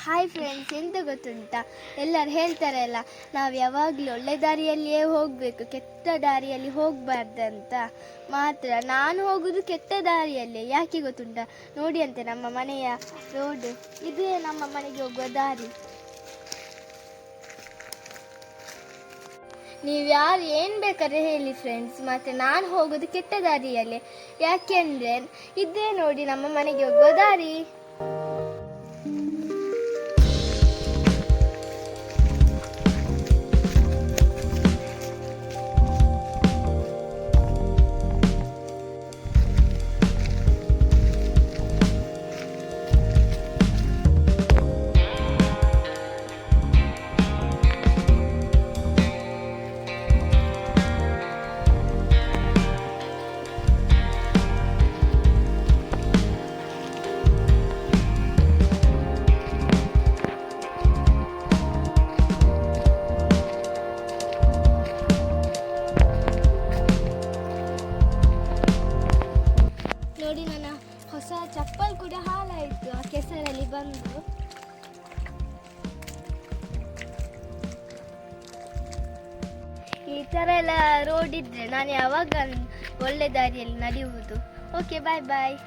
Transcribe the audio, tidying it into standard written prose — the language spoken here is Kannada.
ಹಾಯ್ ಫ್ರೆಂಡ್ಸ್, ಎಂತ ಗೊತ್ತುಂಟಾ, ಎಲ್ಲರೂ ಹೇಳ್ತಾರಲ್ಲ ನಾವು ಯಾವಾಗಲೂ ಒಳ್ಳೆ ದಾರಿಯಲ್ಲಿಯೇ ಹೋಗಬೇಕು, ಕೆಟ್ಟ ದಾರಿಯಲ್ಲಿ ಹೋಗಬಾರ್ದಂತ. ಮಾತ್ರ ನಾನು ಹೋಗೋದು ಕೆಟ್ಟ ದಾರಿಯಲ್ಲೇ. ಯಾಕೆ ಗೊತ್ತುಂಟಾ? ನೋಡಿ ಅಂತೆ ನಮ್ಮ ಮನೆಯ ರೋಡ್, ಇದೇ ನಮ್ಮ ಮನೆಗೆ ಹೋಗುವ ದಾರಿ. ನೀವು ಯಾರು ಏನು ಬೇಕಾದ್ರೆ ಹೇಳಿ ಫ್ರೆಂಡ್ಸ್, ಮತ್ತು ನಾನು ಹೋಗೋದು ಕೆಟ್ಟ ದಾರಿಯಲ್ಲೇ. ಯಾಕೆಂದರೆ ಇದೇ ನೋಡಿ ನಮ್ಮ ಮನೆಗೆ ಹೋಗುವ ದಾರಿ. ನೋಡಿ, ನನ್ನ ಹೊಸ ಚಪ್ಪಲ್ ಕೂಡ ಹಾಳಾಯಿತು ಆ ಕೆಸರಲ್ಲಿ ಬಂದು. ಈ ಥರ ಎಲ್ಲ ರೋಡ್ ಇದ್ದರೆ ನಾನು ಯಾವಾಗ ಒಳ್ಳೆ ದಾರಿಯಲ್ಲಿ ನಡೆಯುವುದು. ಓಕೆ, ಬಾಯ್ ಬಾಯ್.